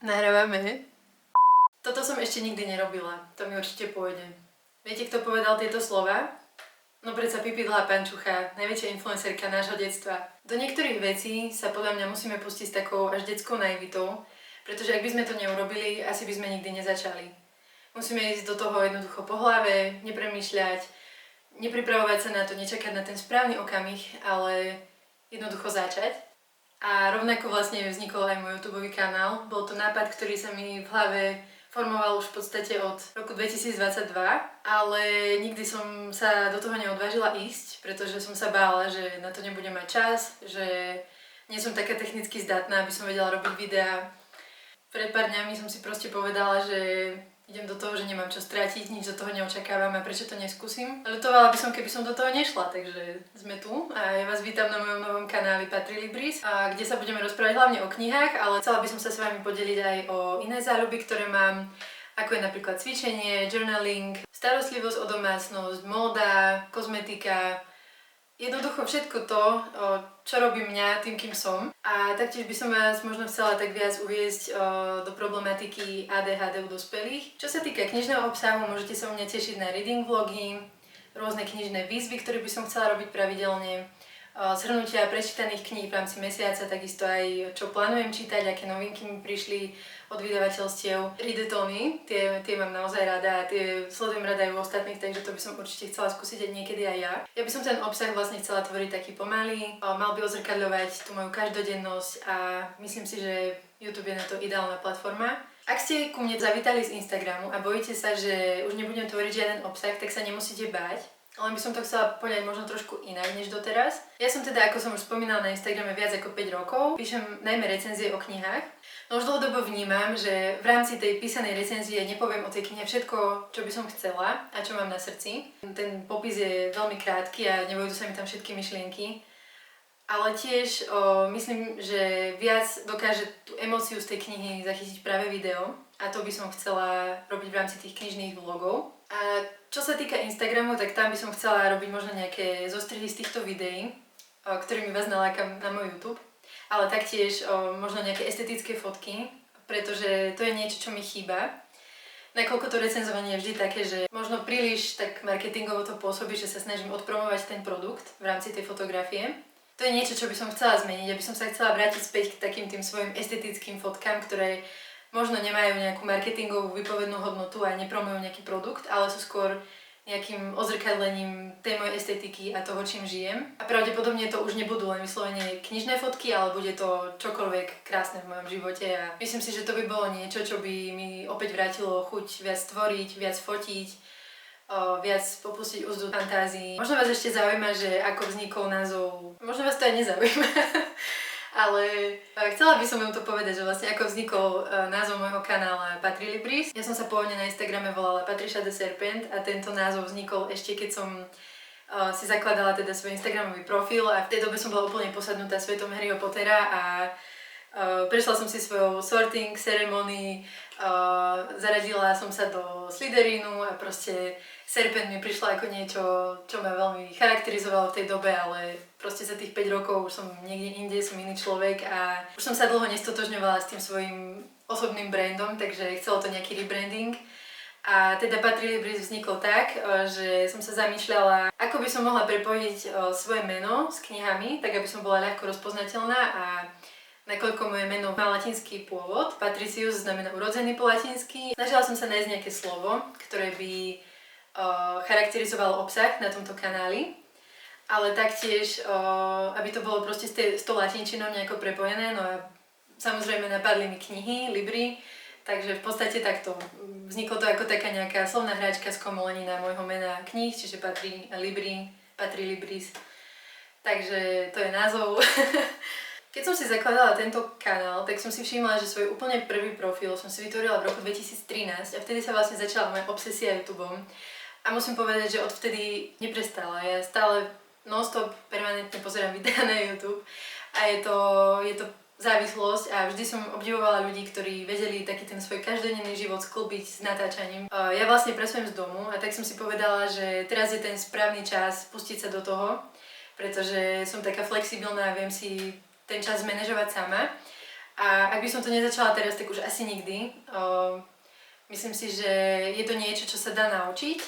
Nahrávame. Toto som ešte nikdy nerobila. To mi určite pôjde. Viete, kto povedal tieto slova? No predsa Pipi dlhá pančucha, najväčšia influencerka nášho detstva. Do niektorých vecí sa podľa mňa musíme pustiť s takou až detskou naivitou, pretože ak by sme to neurobili, asi by sme nikdy nezačali. Musíme ísť do toho jednoducho po hlave, nepremýšľať, nepripravovať sa na to, nečakať na ten správny okamih, ale jednoducho začať. A rovnako vlastne vznikol aj môj YouTubeový kanál. Bol to nápad, ktorý sa mi v hlave formoval už v podstate od roku 2022, ale nikdy som sa do toho neodvážila ísť, pretože som sa bála, že na to nebudem mať čas, že nie som taká technicky zdatná, aby som vedela robiť videá. Pred pár dňami som si proste povedala, že idem do toho, že nemám čo stratiť, nič do toho neočakávam a prečo to neskúsim. Ľutovala by som, keby som do toho nešla, takže sme tu a ja vás vítam na mojom novom kanáli Patrilibris, kde sa budeme rozprávať hlavne o knihách, ale chcela by som sa s vami podeliť aj o iné záľuby, ktoré mám, ako je napríklad cvičenie, journaling, starostlivosť o domácnosť, móda, kozmetika, jednoducho všetko to, čo robí mňa tým, kým som. A taktiež by som vás možno chcela tak viac uviesť do problematiky ADHD u dospelých. Čo sa týka knižného obsahu, môžete sa u mňa tešiť na reading vlogy, rôzne knižné výzvy, ktoré by som chcela robiť pravidelne, zhrnutia prečítaných kníh v rámci mesiaca, takisto aj čo plánujem čítať, aké novinky mi prišli od vydavateľstiev. Readathony, tie mám naozaj rada a tie sledujem rada aj u ostatných, takže to by som určite chcela skúsiť aj niekedy aj ja. Ja by som ten obsah vlastne chcela tvoriť taký pomalý, mal by odzrkadľovať tú moju každodennosť a myslím si, že YouTube je na to ideálna platforma. Ak ste ku mne zavítali z Instagramu a bojíte sa, že už nebudem tvoriť žiaden obsah, tak sa nemusíte báť. Ale by som to chcela poňať možno trošku inak než doteraz. Ja som teda, ako som už spomínala na Instagrame, viac ako 5 rokov. Píšem najmä recenzie o knihách. No už dlhodobo vnímam, že v rámci tej písanej recenzie nepoviem o tej knihe všetko, čo by som chcela a čo mám na srdci. Ten popis je veľmi krátky a nevojdu sa mi tam všetky myšlienky. Ale tiež myslím, že viac dokáže tú emóciu z tej knihy zachytiť práve video. A to by som chcela robiť v rámci tých knižných vlogov. A čo sa týka Instagramu, tak tam by som chcela robiť možno nejaké zostrihy z týchto videí, ktorými vás nalákam na môj YouTube. Ale taktiež možno nejaké estetické fotky, pretože to je niečo, čo mi chýba. Nakoľko to recenzovanie je vždy také, že možno príliš tak marketingovo to pôsobí, že sa snažím odpromovať ten produkt v rámci tej fotografie. To je niečo, čo by som chcela zmeniť, aby som sa chcela vrátiť späť k takým tým svojim estetickým fotkám, ktoré možno nemajú nejakú marketingovú vypovednú hodnotu a nepromujú nejaký produkt, ale sú skôr nejakým odzrkadlením tej mojej estetiky a toho, čím žijem. A pravdepodobne to už nebudú len vyslovene knižné fotky, ale bude to čokoľvek krásne v mojom živote a myslím si, že to by bolo niečo, čo by mi opäť vrátilo chuť viac tvoriť, viac fotiť, viac popustiť úzdu fantázii. Možno vás ešte zaujíma, že ako vznikol názov, možno vás to aj nezaujíma. Ale chcela by som vám to povedať, že vlastne ako vznikol názov môjho kanála Patrilibris. Ja som sa pôvodne na Instagrame volala Patricia the Serpent a tento názov vznikol ešte keď som si zakladala teda svoj Instagramový profil a v tej dobe som bola úplne posadnutá svetom Harryho Pottera a prešla som si svojou sorting ceremony, zaradila som sa do Slytherinu a proste Serpent mi prišla ako niečo, čo ma veľmi charakterizovalo v tej dobe, ale proste za tých 5 rokov už som niekde inde, som iný človek a už som sa dlho nestotožňovala s tým svojím osobným brandom, takže chcelo to nejaký rebranding. A teda Patrilibris vznikol tak, že som sa zamýšľala, ako by som mohla prepojiť svoje meno s knihami, tak aby som bola ľahko rozpoznateľná a nakoľko moje meno má latinský pôvod, Patricius znamená urodzený po latinsky, snažila som sa nájsť nejaké slovo, ktoré by charakterizovalo obsah na tomto kanáli, ale taktiež, aby to bolo proste s tou latinčinou nejako prepojené, no a samozrejme napadli mi knihy, libry, takže v podstate takto vzniklo to ako taká nejaká slovná hráčka z komolenina môjho mena kníh, čiže Patrilibris, takže to je názov. Keď som si zakladala tento kanál, tak som si všimla, že svoj úplne prvý profil som si vytvorila v roku 2013 a vtedy sa vlastne začala moja obsesia YouTubeom. A musím povedať, že odvtedy neprestala. Ja stále non-stop permanentne pozerám videá na YouTube a je to závislosť a vždy som obdivovala ľudí, ktorí vedeli taký ten svoj každodenný život sklbiť s natáčaním. Ja vlastne pracujem z domu a tak som si povedala, že teraz je ten správny čas pustiť sa do toho, pretože som taká flexibilná a viem si ten čas manažovať sama. A A ak by som to nezačala teraz, tak už asi nikdy. Myslím si, že je to niečo, čo sa dá naučiť,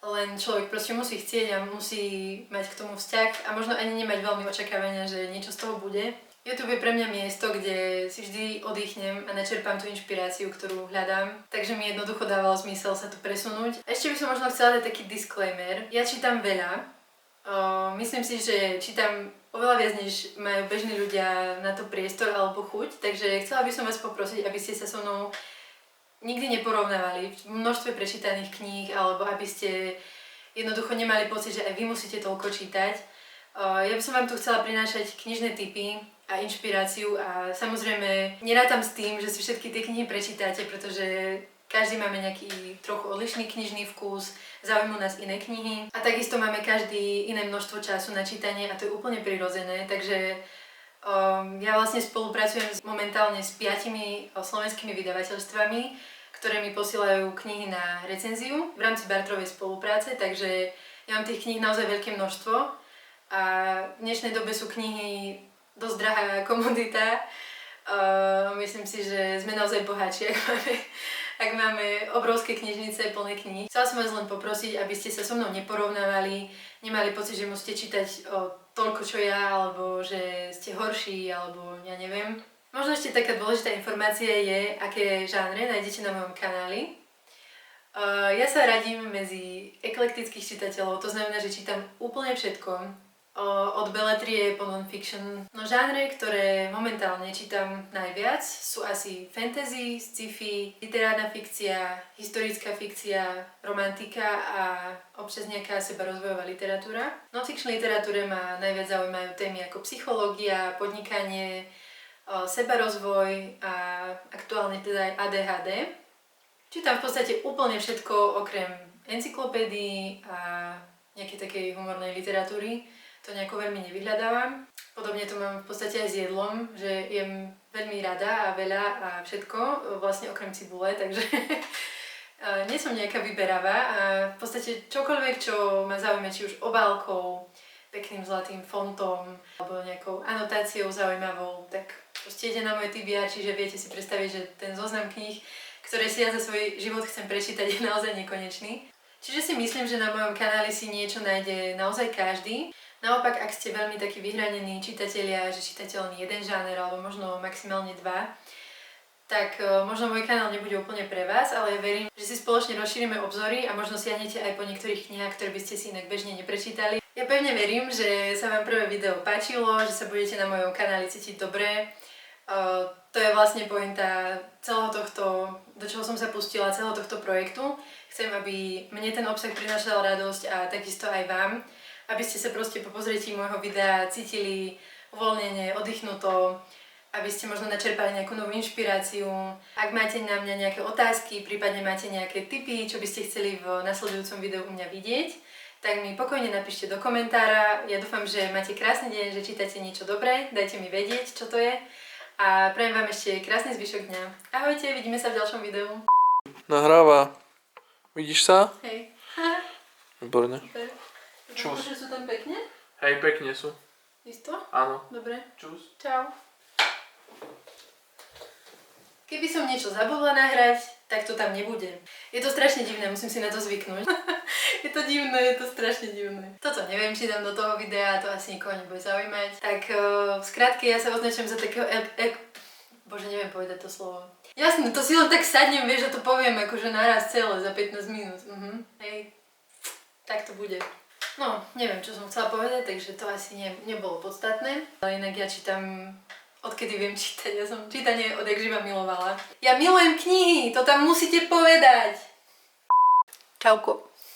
len človek proste musí chcieť a musí mať k tomu vzťah a možno ani nemať veľmi očakávania, že niečo z toho bude. YouTube je pre mňa miesto, kde si vždy oddychnem a načerpám tú inšpiráciu, ktorú hľadám. Takže mi jednoducho dávalo zmysel sa tu presunúť. Ešte by som možno chcela dať taký disclaimer. Ja čítam veľa. Myslím si, že čítam oveľa viac, než majú bežní ľudia na to priestor alebo chuť. Takže chcela by som vás poprosiť, aby ste sa so mnou nikdy neporovnávali v množstve prečítaných kníh, alebo aby ste jednoducho nemali pocit, že aj vy musíte toľko čítať. Ja by som vám tu chcela prinášať knižné tipy a inšpiráciu a samozrejme nerátam s tým, že si všetky tie knihy prečítate, pretože každý máme nejaký trochu odlišný knižný vkus, zaujímajú nás iné knihy a takisto máme každý iné množstvo času na čítanie a to je úplne prirodzené, takže ja vlastne spolupracujem momentálne s 5 slovenskými vydavateľstvami, ktoré mi posielajú knihy na recenziu v rámci barterovej spolupráce, takže ja mám tých kníh naozaj veľké množstvo a v dnešnej dobe sú knihy dosť drahá komodita. Myslím si, že sme naozaj bohatší, ak máme obrovské knižnice plné kníh. Chcela som vás len poprosiť, aby ste sa so mnou neporovnávali, nemali pocit, že musíte čítať toľko čo ja, alebo že ste horší, alebo ja neviem. Možno ešte taká dôležitá informácia je, aké žánre nájdete na mojom kanáli. Ja sa radím medzi eklektických čitateľov, to znamená, že čítam úplne všetko. Od beletrie po non-fiction. No žánre, ktoré momentálne čítam najviac, sú asi fantasy, sci-fi, literárna fikcia, historická fikcia, romantika a občas nejaká sebarozvojová literatúra. V non-fiction literatúre ma najviac zaujímajú témy ako psychológia, podnikanie, sebarozvoj a aktuálne teda aj ADHD. Čítam v podstate úplne všetko okrem encyklopédií a nejakej takej humornej literatúry. To nejako veľmi nevyhľadávam. Podobne to mám v podstate aj s jedlom, že jem veľmi rada a veľa a všetko, vlastne okrem cibule, takže nie som nejaká vyberavá a v podstate čokoľvek, čo ma zaujíma, či už obálkou, pekným zlatým fontom alebo nejakou anotáciou zaujímavou, tak proste ide na môj TBR, čiže viete si predstaviť, že ten zoznam kníh, ktoré si ja za svoj život chcem prečítať, je naozaj nekonečný. Čiže si myslím, že na mojom kanáli si niečo nájde naozaj každý. Naopak, ak ste veľmi takí vyhranení čitatelia, že čítate len jeden žáner alebo možno maximálne 2, tak možno môj kanál nebude úplne pre vás, ale ja verím, že si spoločne rozšírime obzory a možno siahnete aj po niektorých knihách, ktoré by ste si inak bežne neprečítali. Ja pevne verím, že sa vám prvé video páčilo, že sa budete na mojom kanáli cítiť dobre. To je vlastne pointa celého tohto, do čoho som sa pustila, celého tohto projektu. Chcem, aby mne ten obsah prinášal radosť a takisto aj vám. Aby ste sa proste po pozretí môjho videa cítili uvoľnenie, oddychnuto, aby ste možno načerpali nejakú novú inšpiráciu. Ak máte na mňa nejaké otázky, prípadne máte nejaké tipy, čo by ste chceli v nasledujúcom videu u mňa vidieť, tak mi pokojne napíšte do komentára. Ja dúfam, že máte krásny deň, že čítate niečo dobré, dajte mi vedieť, čo to je. A prajem vám ešte krásny zvyšok dňa. Ahojte, vidíme sa v ďalšom videu. Nahráva. Vidíš sa? Hej. Výborne. Super. Čus. Že sú tam pekne? Hej, pekne sú. Isto? Áno. Dobre. Čus. Čau. Keby som niečo zabudla nahrať, tak to tam nebude. Je to strašne divné, musím si na to zvyknúť. Je to divné, je to strašne divné. Toto neviem, či dám do toho videa, to asi nikoho nebude zaujímať. Tak v skratke ja sa označujem za takého Bože, neviem povedať to slovo. Jasne, to si len tak sadnem, vieš, že to poviem akože naraz celé za 15 minút. Hej, tak to bude. No, neviem, čo som chcela povedať, takže to asi nebolo podstatné. Ale inak ja čítam, odkedy viem čítať, ja som čítanie odjak živa milovala. Ja milujem knihy, to tam musíte povedať! Čauko.